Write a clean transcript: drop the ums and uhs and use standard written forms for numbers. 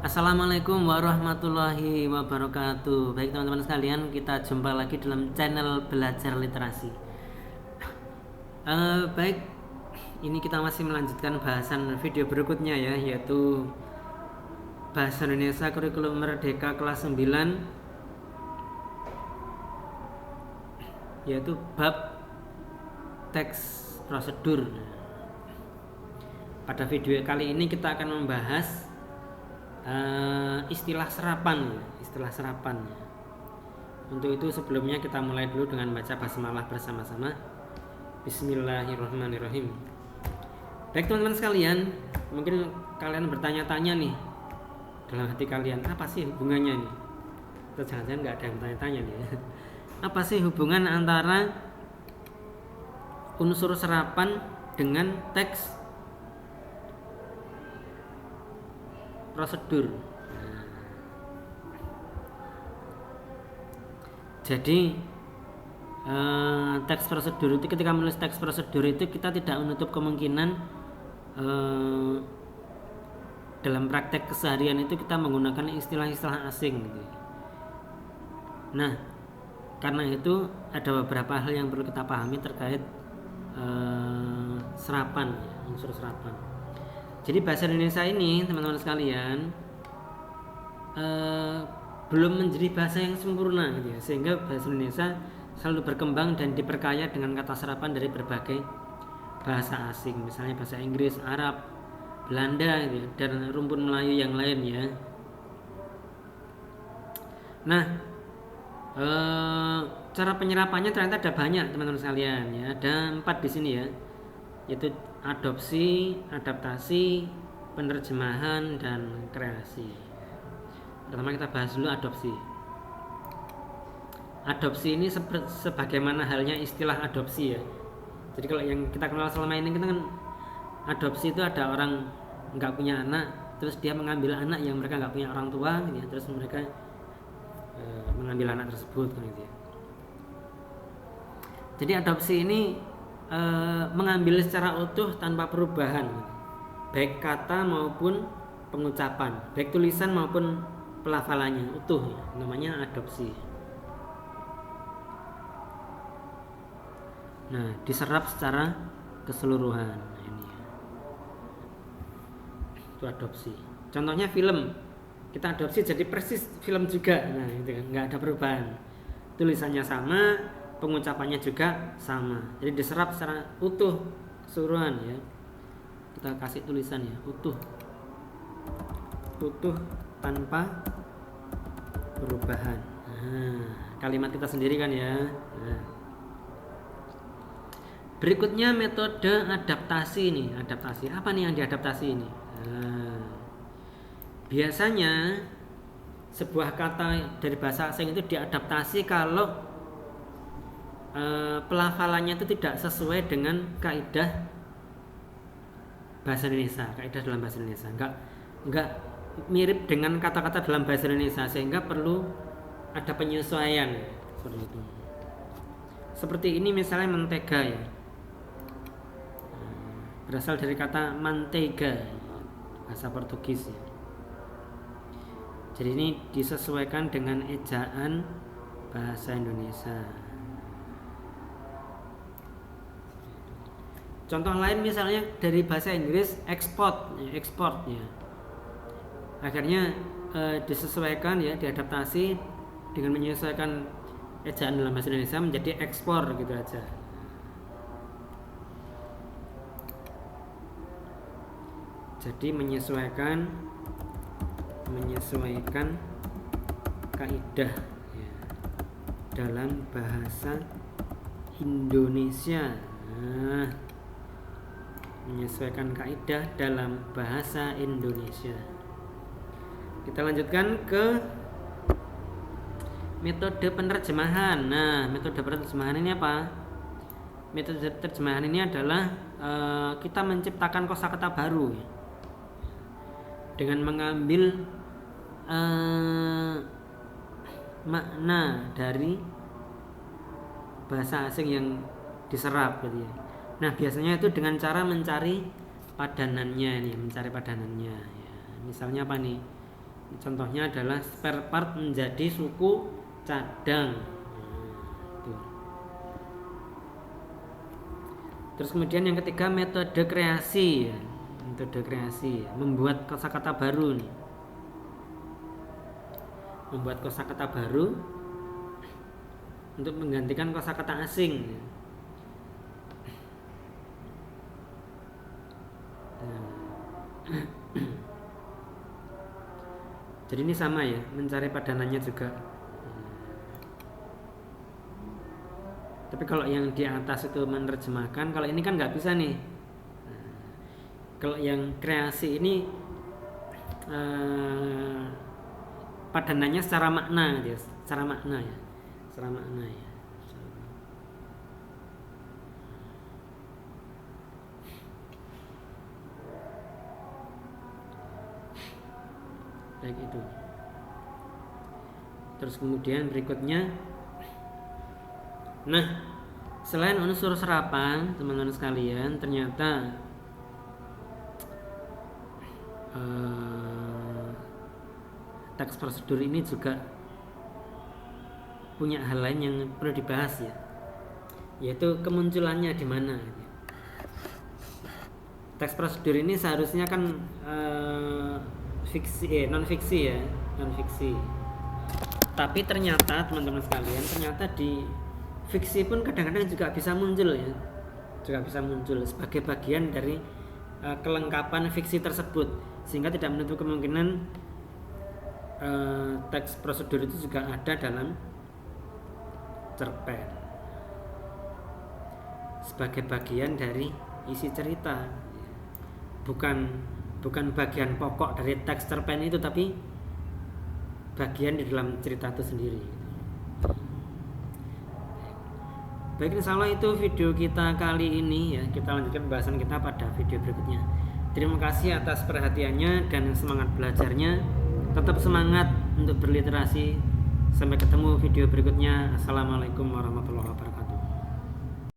Assalamualaikum warahmatullahi wabarakatuh. Baik teman-teman sekalian, kita jumpa lagi dalam channel Belajar Literasi. Baik, ini kita masih melanjutkan bahasan video berikutnya ya, yaitu Bahasa Indonesia Kurikulum Merdeka kelas 9, yaitu bab teks prosedur. Pada video kali ini kita akan membahas istilah serapan. Untuk itu sebelumnya kita mulai dulu dengan baca basmalah bersama-sama. Bismillahirrahmanirrahim. Baik teman-teman sekalian, mungkin kalian bertanya-tanya nih dalam hati kalian, apa sih hubungannya nih? Atau jangan-jangan nggak ada yang bertanya-tanya nih. Apa sih hubungan antara unsur serapan dengan teks prosedur? Jadi teks prosedur itu, ketika menulis teks prosedur itu kita tidak menutup kemungkinan dalam praktek keseharian itu kita menggunakan istilah-istilah asing gitu. Nah, karena itu ada beberapa hal yang perlu kita pahami terkait serapan, unsur serapan. Jadi bahasa Indonesia ini teman-teman sekalian belum menjadi bahasa yang sempurna gitu ya, sehingga bahasa Indonesia selalu berkembang dan diperkaya dengan kata serapan dari berbagai bahasa asing, misalnya bahasa Inggris, Arab, Belanda gitu ya, dan rumpun Melayu yang lain ya. Nah, cara penyerapannya ternyata ada banyak teman-teman sekalian ya, ada 4 di sini ya, yaitu adopsi, adaptasi, penerjemahan, dan kreasi. Pertama kita bahas dulu adopsi. Adopsi ini sebagaimana halnya istilah adopsi ya. Jadi kalau yang kita kenal selama ini kita kan adopsi itu ada orang nggak punya anak, terus dia mengambil anak yang mereka nggak punya orang tua gitu ya, terus mereka mengambil anak tersebut kan gitu ya. Jadi adopsi ini mengambil secara utuh tanpa perubahan, baik kata maupun pengucapan, baik tulisan maupun pelafalannya utuh ya, namanya adopsi. Nah, diserap secara keseluruhan. Nah, ini ya. Itu adopsi. Contohnya film, kita adopsi jadi persis film juga. Nah, itu kan nggak ada perubahan. Tulisannya sama, pengucapannya juga sama. Jadi diserap secara utuh keseluruhan ya. Kita kasih tulisan ya, utuh tanpa perubahan. Nah, kalimat kita sendiri kan ya. Nah. Berikutnya metode adaptasi nih. Adaptasi apa nih yang diadaptasi ini? Nah, biasanya sebuah kata dari bahasa asing itu diadaptasi kalau pelafalannya itu tidak sesuai dengan kaidah bahasa Indonesia, kaidah dalam bahasa Indonesia. Enggak mirip dengan kata-kata dalam bahasa Indonesia, sehingga perlu ada penyesuaian seperti itu. Seperti ini misalnya mentega ya, berasal dari kata manteiga, bahasa Portugis ya. Jadi ini disesuaikan dengan ejaan bahasa Indonesia. Contoh lain misalnya dari bahasa Inggris export ya. Akhirnya disesuaikan ya, diadaptasi dengan menyesuaikan ejaan dalam bahasa Indonesia menjadi ekspor gitu aja. Jadi menyesuaikan kaidah ya, dalam bahasa Indonesia. Nah, menyesuaikan kaidah dalam bahasa Indonesia. Kita lanjutkan ke metode penerjemahan. Nah, metode penerjemahan ini apa? Metode terjemahan ini adalah kita menciptakan kosakata baru ya, dengan mengambil makna dari bahasa asing yang diserap gitu ya. Nah, biasanya itu dengan cara mencari padanannya nih, ya. Misalnya apa nih? Contohnya adalah spare part menjadi suku cadang. Terus kemudian yang ketiga metode kreasi. Metode kreasi, membuat kosakata baru nih. Membuat kosakata baru untuk menggantikan kosakata asing. Jadi ini sama ya, mencari padanannya juga. Tapi kalau yang di atas itu menerjemahkan, kalau ini kan nggak bisa nih. Kalau yang kreasi ini padanannya secara makna, ya, secara makna ya, secara makna ya. Baik itu. Terus kemudian berikutnya, nah selain unsur serapan teman-teman sekalian, ternyata teks prosedur ini juga punya hal lain yang perlu dibahas ya, yaitu kemunculannya di mana. Teks prosedur ini seharusnya kan non fiksi ya, non fiksi. Tapi ternyata teman-teman sekalian, ternyata di fiksi pun kadang-kadang juga bisa muncul ya, juga bisa muncul sebagai bagian dari kelengkapan fiksi tersebut, sehingga tidak menutup kemungkinan teks prosedur itu juga ada dalam cerpen sebagai bagian dari isi cerita, bukan bagian pokok dari teks cerpen itu, tapi bagian di dalam cerita itu sendiri. Baik, insya Allah itu video kita kali ini ya. Kita lanjutkan pembahasan kita pada video berikutnya. Terima kasih atas perhatiannya dan semangat belajarnya. Tetap semangat untuk berliterasi. Sampai ketemu video berikutnya. Assalamualaikum warahmatullahi wabarakatuh.